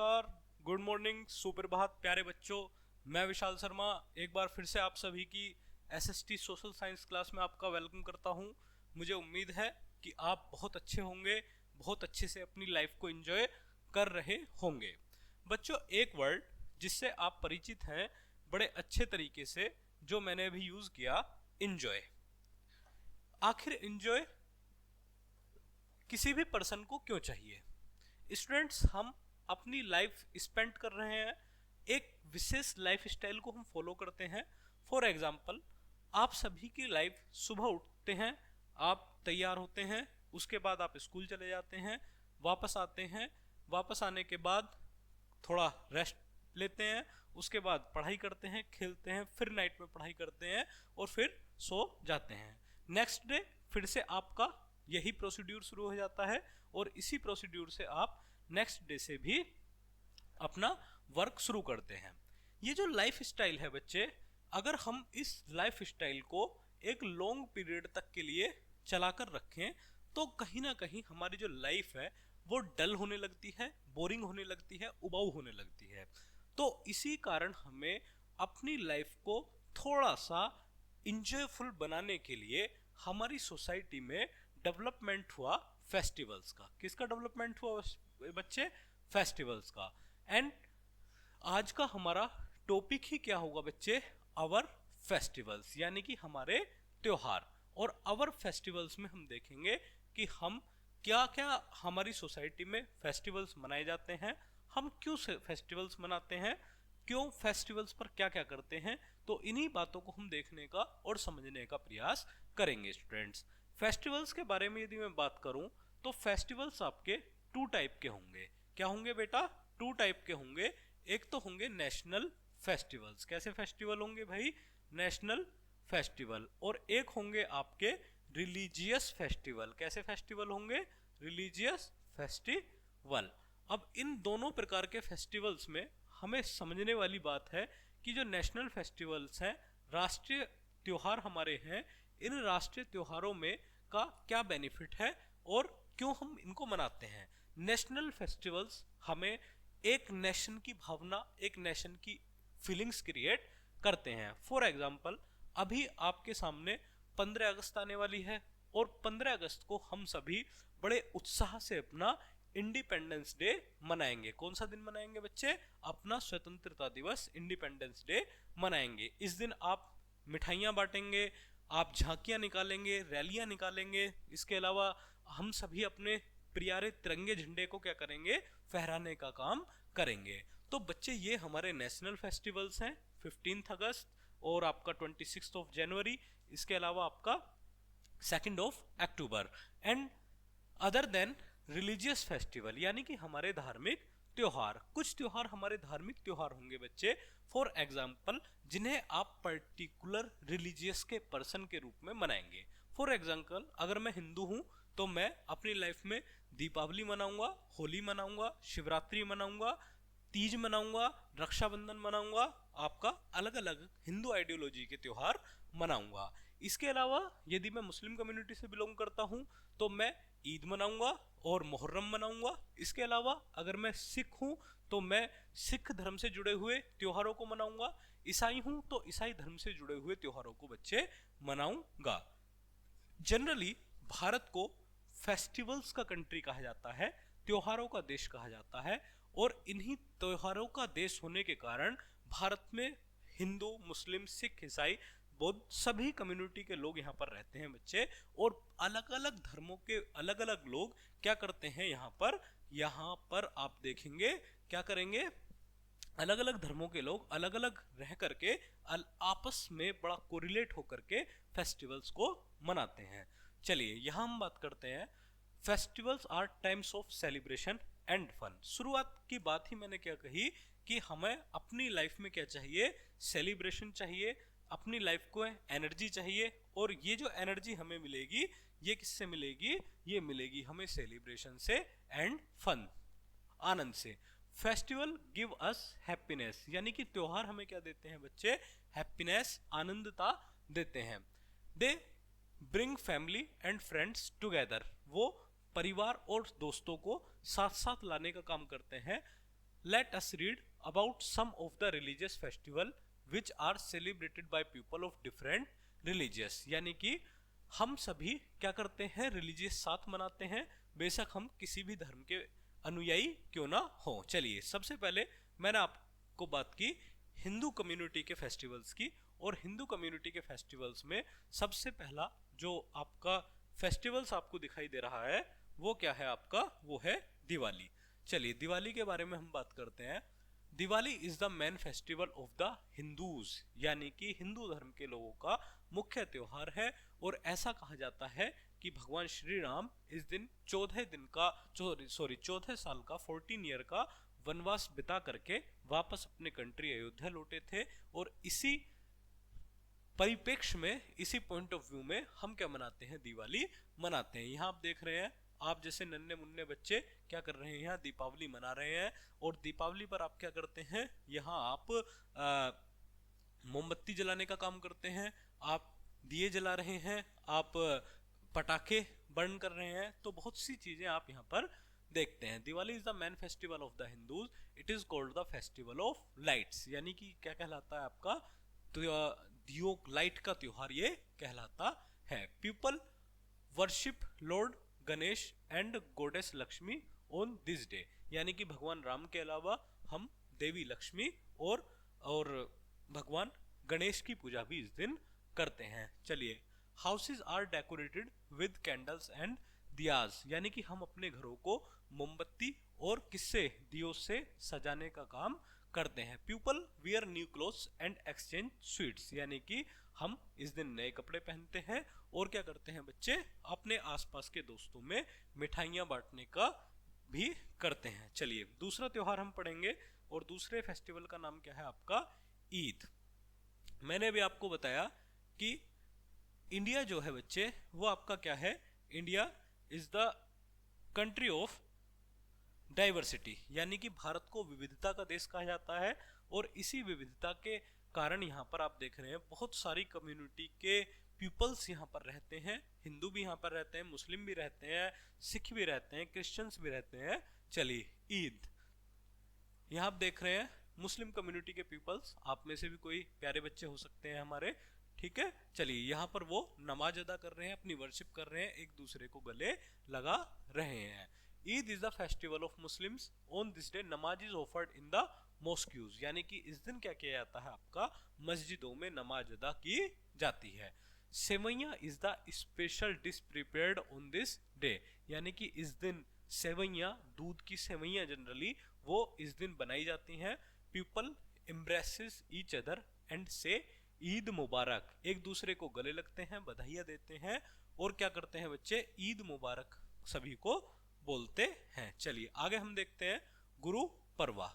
नमस्कार, good morning, सुप्रभात प्यारे बच्चों। मैं विशाल शर्मा एक बार फिर से आप सभी की एसएसटी सोशल साइंस क्लास में आपका वेलकम करता हूं। मुझे उम्मीद है कि आप बहुत अच्छे होंगे, बहुत अच्छे से अपनी लाइफ को एंजॉय कर रहे होंगे। बच्चों, एक वर्ड जिससे आप परिचित हैं बड़े अच्छे तरीके से, जो मैंने अभी यूज किया, एंजॉय। आखिर एंजॉय किसी भी पर्सन को क्यों चाहिए? स्टूडेंट्स, हम अपनी लाइफ स्पेंड कर रहे हैं, एक विशेष लाइफ स्टाइल को हम फॉलो करते हैं। फॉर एग्जाम्पल, आप सभी की लाइफ, सुबह उठते हैं, आप तैयार होते हैं, उसके बाद आप स्कूल चले जाते हैं, वापस आते हैं, वापस आने के बाद थोड़ा रेस्ट लेते हैं, उसके बाद पढ़ाई करते हैं, खेलते हैं, फिर नाइट में पढ़ाई करते हैं और फिर सो जाते हैं। नेक्स्ट डे फिर से आपका यही प्रोसीड्यूर शुरू हो जाता है और इसी प्रोसीड्यूर से आप नेक्स्ट डे से भी अपना वर्क शुरू करते हैं। ये जो लाइफ स्टाइल है बच्चे, अगर हम इस लाइफ स्टाइल को एक लॉन्ग पीरियड तक के लिए चलाकर रखें तो कहीं ना कहीं हमारी जो लाइफ है वो डल होने लगती है, बोरिंग होने लगती है, उबाऊ होने लगती है। तो इसी कारण हमें अपनी लाइफ को थोड़ा सा इंजॉयफुल बनाने के लिए हमारी सोसाइटी में डेवलपमेंट हुआ फेस्टिवल्स का। किसका डेवलपमेंट हुआ बच्चे? फेस्टिवल्स का। एंड आज का हमारा टॉपिक ही क्या होगा बच्चे? आवर फेस्टिवल्स, यानी कि हमारे त्योहार। और आवर फेस्टिवल्स में हम देखेंगे कि हम क्या क्या हमारी सोसाइटी में फेस्टिवल्स मनाए जाते हैं, हम क्यों फेस्टिवल्स मनाते हैं, क्यों फेस्टिवल्स पर क्या क्या करते हैं। तो इन्हीं बातों को हम देखने का और समझने का प्रयास करेंगे स्टूडेंट्स। फेस्टिवल्स के बारे में यदि मैं बात करूं तो फेस्टिवल्स आपके टू टाइप के होंगे। क्या होंगे बेटा? टू टाइप के होंगे। एक तो होंगे नेशनल फेस्टिवल्स। कैसे फेस्टिवल होंगे भाई? National festival. और एक होंगे आपके रिलीजियस फेस्टिवल। कैसे फेस्टिवल होंगे? Religious festival. अब इन दोनों प्रकार के फेस्टिवल्स में हमें समझने वाली बात है कि जो नेशनल फेस्टिवल्स हैं, राष्ट्रीय त्योहार हमारे हैं, इन राष्ट्रीय त्योहारों में का क्या बेनिफिट है और क्यों हम इनको मनाते हैं। नेशनल फेस्टिवल्स हमें एक नेशन की भावना, एक नेशन की फीलिंग्स क्रिएट करते हैं। फॉर एग्जाम्पल, अभी आपके सामने 15 अगस्त आने वाली है और 15 अगस्त को हम सभी बड़े उत्साह से अपना इंडिपेंडेंस डे मनाएंगे। कौन सा दिन मनाएंगे बच्चे? अपना स्वतंत्रता दिवस, इंडिपेंडेंस डे मनाएंगे। इस दिन आप मिठाइयाँ बांटेंगे, आप झांकियाँ निकालेंगे, रैलियाँ निकालेंगे। इसके अलावा हम सभी अपने प्यारे तिरंगे झंडे को क्या करेंगे? फहराने का काम करेंगे। तो बच्चे, ये हमारे नेशनल फेस्टिवल्स हैं। 15 अगस्त और आपका 26 जनवरी, इसके अलावा आपका 2 अक्टूबर। And other than religious festival, यानी कि हमारे धार्मिक त्योहार। कुछ त्योहार हमारे धार्मिक त्योहार होंगे बच्चे, फॉर एग्जाम्पल, जिन्हें आप पर्टिकुलर रिलीजियस के पर्सन के रूप में मनाएंगे। फॉर एग्जाम्पल, अगर मैं हिंदू हूं तो मैं अपनी लाइफ में दीपावली मनाऊंगा, होली मनाऊंगा, शिवरात्रि मनाऊंगा, तीज मनाऊंगा, रक्षाबंधन मनाऊंगा, आपका अलग अलग हिंदू आइडियोलॉजी के त्योहार मनाऊंगा। इसके अलावा यदि मैं मुस्लिम कम्युनिटी से बिलोंग करता हूं तो मैं ईद मनाऊंगा और मुहर्रम मनाऊंगा। इसके अलावा अगर मैं सिख हूं तो मैं सिख धर्म से जुड़े हुए त्योहारों को मनाऊंगा। ईसाई हूं तो ईसाई धर्म से जुड़े हुए त्योहारों को बच्चे मनाऊंगा। जनरली भारत को फेस्टिवल्स का कंट्री कहा जाता है, त्योहारों का देश कहा जाता है। और इन्हीं त्योहारों का देश होने के कारण भारत में हिंदू, मुस्लिम, सिख, ईसाई, बौद्ध सभी कम्युनिटी के लोग यहाँ पर रहते हैं बच्चे। और अलग अलग धर्मों के अलग अलग लोग क्या करते हैं यहाँ पर आप देखेंगे क्या करेंगे? अलग अलग धर्मों के लोग अलग अलग रह करके आपस में बड़ा कोरिलेट होकर के फेस्टिवल्स को मनाते हैं। चलिए, यहाँ हम बात करते हैं, festivals are times of celebration and fun. शुरुआत की बात ही मैंने क्या कही कि हमें अपनी लाइफ में क्या चाहिए? सेलिब्रेशन चाहिए, अपनी लाइफ को एनर्जी चाहिए। और ये जो एनर्जी हमें मिलेगी, ये किससे मिलेगी? ये मिलेगी हमें सेलिब्रेशन से एंड फन, आनंद से। फेस्टिवल गिव अस हैप्पीनेस, यानी कि त्योहार हमें क्या देते हैं बच्चे? हैप्पीनेस, आनंदता देते हैं। They bring family and friends together, वो परिवार और दोस्तों को साथ साथ लाने का काम करते हैं। let us read about some of the religious festival which are celebrated by people of different religious। यानी कि हम सभी क्या करते हैं, रिलीजियस साथ मनाते हैं, बेशक हम किसी भी धर्म के अनुयायी क्यों ना हो। चलिए सबसे पहले मैंने आपको बात की हिंदू कम्युनिटी के फेस्टिवल्स की, और हिंदू कम्युनिटी के फेस्टिवल्स में सबसे पहला जो आपका फेस्टिवल्स आपको दिखाई दे रहा है वो क्या है आपका, वो है दिवाली। चलिए दिवाली के बारे में हम बात करते हैं। Diwali is the main festival of the Hindus, यानी कि हिंदू धर्म के लोगों का मुख्य त्योहार है। और ऐसा कहा जाता है कि भगवान श्री राम इस दिन 14 साल का 14 ईयर का वनवास बिता करके वापस अपने कंट्री अयोध्या लौटे थे। और इसी परिप्रेक्ष्य में, इसी पॉइंट ऑफ व्यू में हम क्या मनाते हैं, दिवाली मनाते हैं। यहाँ आप देख रहे हैं, आप जैसे नन्हे मुन्ने बच्चे क्या कर रहे हैं, यहाँ दीपावली मना रहे हैं। और दीपावली पर आप क्या करते हैं, यहाँ आप मोमबत्ती जलाने का काम करते हैं, आप दिए जला रहे हैं, आप पटाखे बर्न कर रहे हैं, तो बहुत सी चीजें आप यहाँ पर देखते हैं। Diwali is the main festival of the Hindus, it is called the festival of lights, यानी कि क्या कहलाता है आपका, तो दियो लाइट का त्योहार ये कहलाता है। People worship Lord Ganesh and goddess Lakshmi on this day, यानी कि भगवान राम के अलावा हम देवी लक्ष्मी और भगवान गणेश की पूजा भी इस दिन करते हैं। चलिए houses are decorated with candles and diyas, यानी कि हम अपने घरों को मोमबत्ती और किससे, दियो से सजाने का काम करते हैं। People wear new clothes and exchange sweets, यानी कि हम इस दिन नए कपड़े पहनते हैं और क्या करते हैं बच्चे, अपने आसपास के दोस्तों में मिठाइयाँ बांटने का भी करते हैं। चलिए दूसरा त्योहार हम पढ़ेंगे, और दूसरे फेस्टिवल का नाम क्या है आपका, ईद। मैंने भी आपको बताया कि इंडिया जो है बच्चे वो आपका क्या है, India is the country of diversity, यानी कि भारत को विविधता का देश कहा जाता है। और इसी विविधता के कारण यहाँ पर आप देख रहे हैं बहुत सारी कम्युनिटी के पीपल्स यहाँ पर रहते हैं। हिंदू भी यहाँ पर रहते हैं, मुस्लिम भी रहते हैं, सिख भी रहते हैं, क्रिश्चियंस भी रहते हैं। चलिए ईद, यहाँ आप देख रहे हैं मुस्लिम कम्युनिटी के पीपल्स, आप में से भी कोई प्यारे बच्चे हो सकते हैं हमारे, ठीक है। चलिए यहाँ पर वो नमाज अदा कर रहे हैं, अपनी वर्शिप कर रहे हैं, एक दूसरे को गले लगा रहे हैं। Eid is the festival of Muslims, on this day नमाज इज ऑफर्ड इन द मॉस्क्यूज, यानी कि इस दिन क्या किया जाता है आपका, मस्जिदों में नमाज अदा की जाती है। Sewaiya is the special dish prepared on this day, यानी कि इस दिन सेवैया, दूध की सेवैया जनरली वो इस दिन बनाई जाती हैं। People embraces each other and से ईद मुबारक, एक दूसरे को गले लगते हैं, बधाइयाँ देते हैं और क्या करते हैं बच्चे, ईद मुबारक सभी को बोलते हैं। चलिए आगे हम देखते हैं गुरु पर्वा।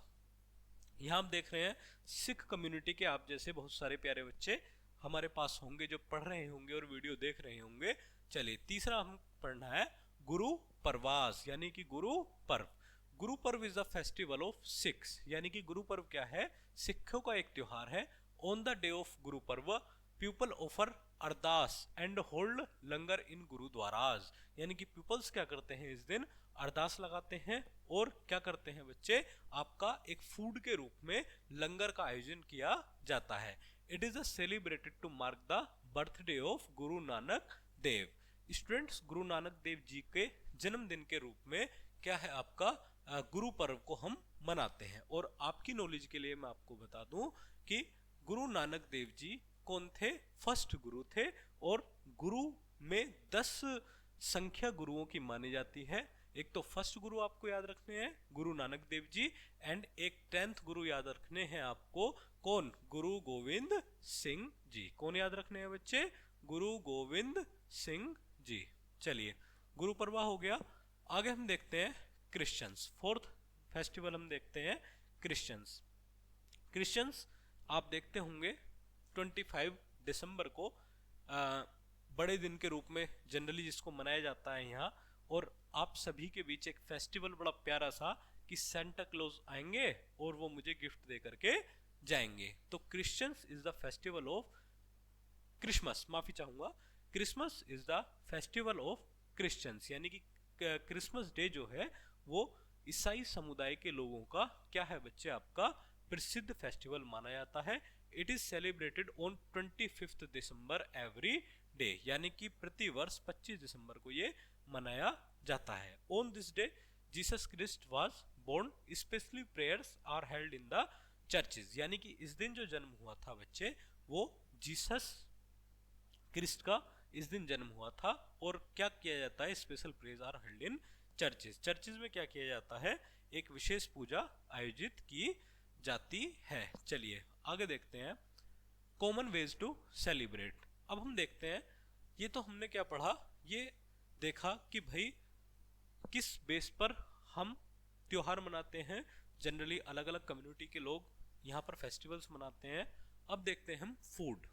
यहाँ आप देख रहे हैं सिख कम्युनिटी के आप जैसे बहुत सारे प्यारे बच्चे हमारे पास होंगे जो पढ़ रहे होंगे और वीडियो देख रहे होंगे। चलिए तीसरा हम पढ़ना है गुरु परवास, यानी कि Guru Parv. Guru Parv is the festival of Sikhs, यानी कि गुरु पर्व क्या है, सिखों का एक त्योहार है। On the day of Guru Parv people offer ardas and hold langar in gurdwaras, यानी कि पीपल्स क्या करते हैं इस दिन, अरदास लगाते हैं और क्या करते हैं बच्चे, आपका एक फूड के रूप में लंगर का आयोजन किया जाता है। It is celebrated to mark the birthday of Guru Nanak Dev. Students, गुरु नानक देव जी के जन्मदिन के रूप में क्या है आपका गुरु पर्व को हम मनाते हैं। और आपकी नॉलेज के लिए मैं आपको बता दूं कि गुरु नानक देव जी कौन थे, फर्स्ट गुरु थे। और गुरु में 10 संख्या गुरुओं की मानी जाती है। एक तो फर्स्ट गुरु आपको याद रखने हैं गुरु नानक देव जी, एंड एक 10th गुरु याद रखने हैं आपको, कौन, गुरु गोविंद सिंह जी। कौन याद रखने हैं बच्चे, गुरु गोविंद सिंह जी। चलिए गुरु पर्वा हो गया। आगे हम देखते हैं क्रिश्चियंस। फोर्थ फेस्टिवल हम देखते हैं क्रिश्चियंस। क्रिश्चियंस आप देखते होंगे 25 दिसंबर को बड़े दिन के रूप में जनरली जिसको मनाया जाता है यहाँ। और आप सभी के बीच एक फेस्टिवल बड़ा प्यारा सा कि सेंटा क्लॉज आएंगे और वो मुझे गिफ्ट दे करके जाएंगे। तो Christians is the festival of Christmas, माफी चाहूंगा, Christmas is the festival of Christians, यानी कि क्रिसमस डे जो है वो ईसाई समुदाय के लोगों का क्या है बच्चे, आपका प्रसिद्ध फेस्टिवल माना जाता है। It is celebrated on 25 December every day, यानी कि प्रति वर्ष 25 दिसंबर को ये मनाया जाता है। On this day Jesus Christ was born, specially prayers are held in the churches, यानी कि इस दिन जो जन्म हुआ था बच्चे, वो जीसस क्रिस्ट का इस दिन जन्म हुआ था। और क्या किया जाता है, special prayers are held in churches. Churches में क्या किया जाता है, एक विशेष पूजा आयोजित की जाती है। चलिए आगे देखते हैं, कॉमन वेज टू सेलिब्रेट। अब हम देखते हैं, ये तो हमने क्या पढ़ा, ये देखा कि भाई किस बेस पर हम त्योहार मनाते हैं। जनरली अलग अलग कम्युनिटी के लोग यहाँ पर फेस्टिवल्स मनाते हैं। अब देखते हैं हम फूड।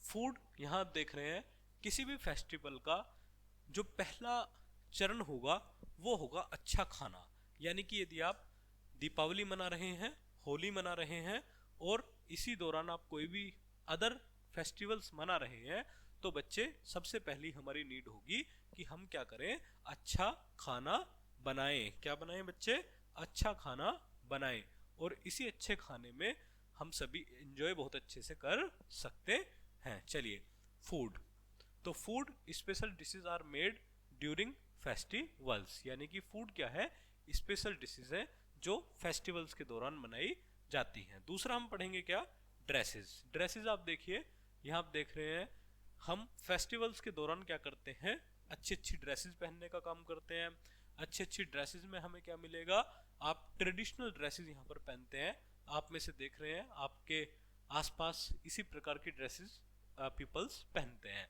फूड यहाँ देख रहे हैं, किसी भी फेस्टिवल का जो पहला चरण होगा वो होगा अच्छा खाना। यानी कि यदि आप दीपावली मना रहे हैं, होली मना रहे हैं और इसी दौरान आप कोई भी अदर फेस्टिवल्स मना रहे हैं, तो बच्चे सबसे पहली हमारी नीड होगी कि हम क्या करें, अच्छा खाना बनाएं। क्या बनाएं बच्चे, अच्छा खाना बनाएं। और इसी अच्छे खाने में हम सभी एंजॉय बहुत अच्छे से कर सकते हैं। चलिए फूड, तो food special dishes are made during festivals, यानी कि फूड क्या है, स्पेशल डिशेज है जो फेस्टिवल्स के दौरान बनाई जाती हैं। दूसरा हम पढ़ेंगे क्या, ड्रेसेस। ड्रेसेस आप देखिए, यहाँ आप देख रहे हैं, हम फेस्टिवल्स के दौरान क्या करते हैं, अच्छी अच्छी ड्रेसेस पहनने का काम करते हैं। अच्छी अच्छी ड्रेसेस में हमें क्या मिलेगा, आप ट्रेडिशनल ड्रेसेस यहाँ पर पहनते हैं। आप में से देख रहे हैं आपके आसपास इसी प्रकार की ड्रेसेस पीपल्स पहनते हैं,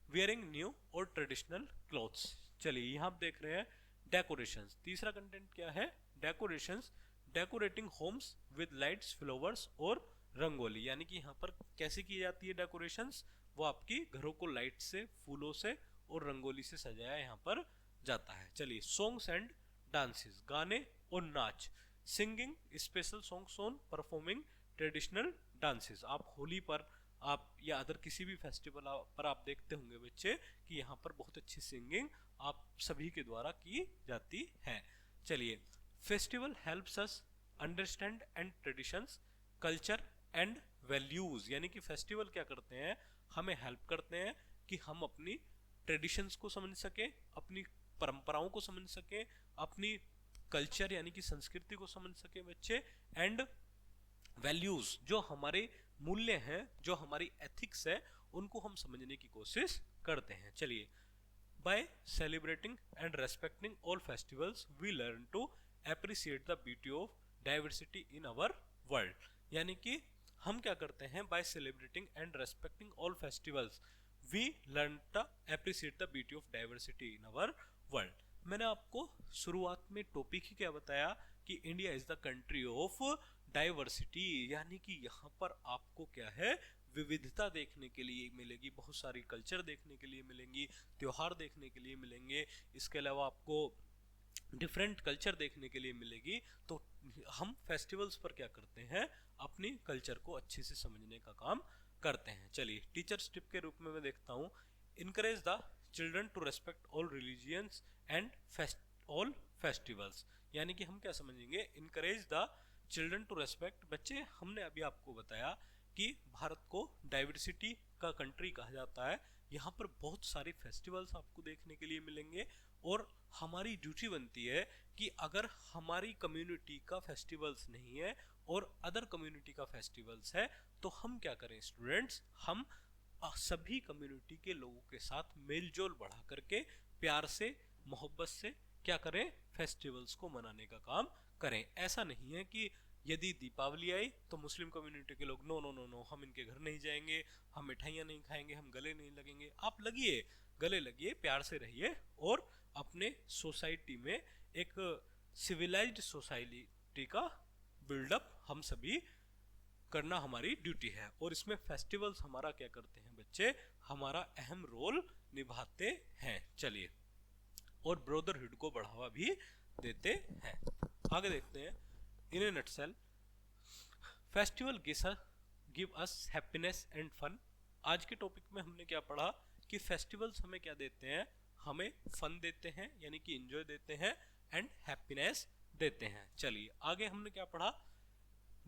वियरिंग न्यू और ट्रेडिशनल क्लॉथ्स। चलिए यहाँ आप देख रहे हैं डेकोरेशंस। तीसरा कंटेंट क्या है, decorations, decorating homes with lights, flowers और रंगोली। यानी कि यहाँ पर कैसे की जाती है डेकोरेशंस, वो आपकी घरों को लाइट से, फूलों से और रंगोली से सजाया यहाँ पर जाता है। चलिए सॉन्ग्स एंड डांसेस, गाने और नाच, singing special songs on performing traditional dances. आप होली पर आप या अदर किसी भी फेस्टिवल पर आप देखते होंगे बच्चे कि यहाँ पर बहुत अच्छी सिंगिंग आप सभी के द्वारा की जाती है। चलिए festival helps us understand and traditions, culture and values. यानी कि फेस्टिवल क्या करते हैं, हमें हेल्प करते हैं कि हम अपनी ट्रेडिशंस को समझ सके, अपनी परंपराओं को समझ सके, अपनी कल्चर यानी कि संस्कृति को समझ सके बच्चे, एंड वैल्यूज जो हमारे मूल्य हैं, जो हमारी एथिक्स है, उनको हम समझने की कोशिश करते हैं। चलिए by celebrating and respecting all festivals we learn to appreciate the beauty of diversity in our world। यानी कि हम क्या करते हैं, by celebrating and respecting all festivals we learn to appreciate the beauty of diversity in our world। मैंने आपको शुरुआत में टॉपिक ही क्या बताया कि India is the country of diversity, यानी कि यहाँ पर आपको क्या है, विविधता देखने के लिए मिलेगी, बहुत सारी कल्चर देखने के लिए मिलेंगी, त्योहार देखने के लिए मिलेंगे, इसके अलावा आपको डिफरेंट कल्चर देखने के लिए मिलेगी। तो हम फेस्टिवल्स पर क्या करते हैं, अपनी कल्चर को अच्छे से समझने का काम करते हैं। चलिए टीचर्स टिप के रूप में मैं देखता हूँ, encourage the children to respect all religions and all festivals. यानी कि हम क्या समझेंगे, encourage the children to respect. बच्चे हमने अभी आपको बताया कि भारत को डाइवर्सिटी का कंट्री कहा जाता है, यहाँ पर बहुत सारे फेस्टिवल्स आपको देखने के लिए मिलेंगे और हमारी ड्यूटी बनती है कि अगर हमारी कम्युनिटी का फेस्टिवल्स नहीं है और अदर कम्युनिटी का फेस्टिवल्स है, तो हम क्या करें स्टूडेंट्स, हम सभी कम्युनिटी के लोगों के साथ मेलजोल बढ़ा करके प्यार से, मोहब्बत से क्या करें, फेस्टिवल्स को मनाने का काम करें। ऐसा नहीं है कि यदि दीपावली आई तो मुस्लिम कम्युनिटी के लोग नो नो नो नो, हम इनके घर नहीं जाएंगे, हम मिठाइयाँ नहीं खाएंगे, हम गले नहीं लगेंगे। आप लगिए, गले लगिए, प्यार से रहिए और अपने सोसाइटी में एक सिविलाइज्ड सोसाइटी का बिल्डअप हम सभी करना हमारी ड्यूटी है। और इसमें फेस्टिवल्स हमारा क्या करते हैं बच्चे, हमारा अहम रोल निभाते हैं। चलिए, और ब्रदरहुड को बढ़ावा भी देते हैं। आगे देखते हैं, in a nutshell festival give us happiness and fun. आज के टॉपिक में हमने क्या पढ़ा, कि फेस्टिवल्स हमें क्या देते हैं, हमें फन देते हैं यानी कि एंजॉय देते हैं, एंड हैप्पीनेस देते हैं। चलिए आगे हमने क्या पढ़ा,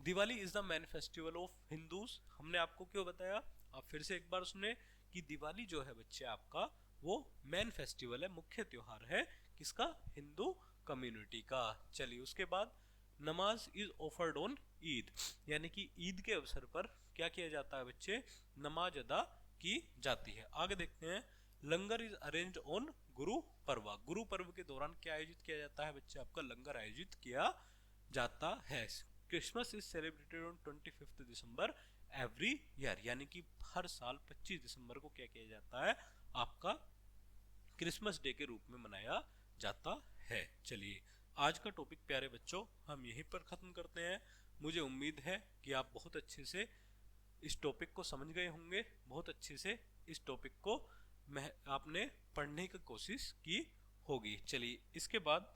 Diwali is the main festival of Hindus. हमने आपको क्यों बताया, आप फिर से एक बार सुने कि दिवाली जो है बच्चे आपका वो मेन फेस्टिवल है, मुख्य त्योहार है किसका, हिंदू कम्युनिटी का। चलिए उसके बाद नमाज इज ऑफर्ड ऑन ईद, यानी कि ईद के अवसर पर क्या किया जाता है बच्चे, नमाज अदा की जाती है। आगे देखते हैं, लंगर is arranged on Guru Parv. Guru Parv के दौरान क्या आयोजित किया जाता है बच्चे, आपका लंगर आयोजित किया जाता है। Christmas is celebrated on 25 December every year, यानी कि हर साल 25 दिसंबर को क्या किया जाता है, आपका क्रिसमस डे के रूप में मनाया जाता है। चलिए आज का टॉपिक प्यारे बच्चों हम यहीं पर खत्म करते हैं। मुझे उम्मीद है कि आप बहुत अच्छे से इस टॉपिक को समझ गए होंगे, बहुत अच्छे से इस टॉपिक को आपने पढ़ने की कोशिश की होगी। चलिए इसके बाद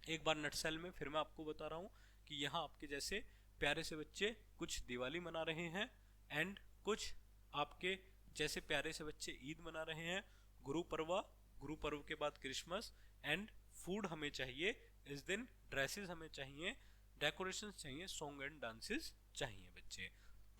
एक बार नटसेल में फिर मैं आपको बता रहा हूँ कि यहाँ आपके जैसे प्यारे से बच्चे कुछ दिवाली मना रहे हैं, एंड कुछ आपके जैसे प्यारे से बच्चे ईद मना रहे हैं, गुरु पर्व के बाद क्रिसमस, एंड फूड हमें चाहिए इस दिन, ड्रेसेस हमें चाहिए, डेकोरेशन चाहिए, सॉन्ग एंड डांसेस चाहिए बच्चे।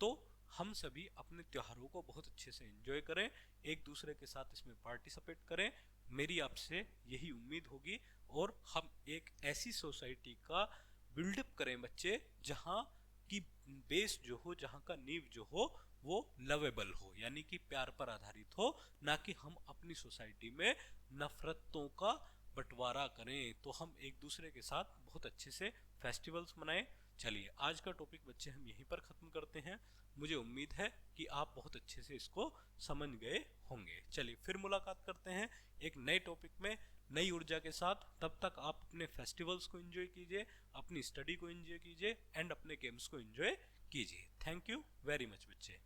तो हम सभी अपने त्योहारों को बहुत अच्छे से एंजॉय करें, एक दूसरे के साथ इसमें पार्टिसिपेट करें, मेरी आपसे यही उम्मीद होगी। और हम एक ऐसी सोसाइटी का बिल्डअप करें बच्चे जहाँ की बेस जो हो, जहाँ का नींव जो हो वो लवेबल हो, यानी कि प्यार पर आधारित हो, ना कि हम अपनी सोसाइटी में नफरतों का बंटवारा करें। तो हम एक दूसरे के साथ बहुत अच्छे से फेस्टिवल्स मनाएं। चलिए आज का टॉपिक बच्चे हम यहीं पर खत्म करते हैं। मुझे उम्मीद है कि आप बहुत अच्छे से इसको समझ गए होंगे। चलिए फिर मुलाकात करते हैं एक नए टॉपिक में नई ऊर्जा के साथ। तब तक आप अपने फेस्टिवल्स को एंजॉय कीजिए, अपनी स्टडी को एंजॉय कीजिए, एंड अपने गेम्स को एंजॉय कीजिए। थैंक यू वेरी मच बच्चे।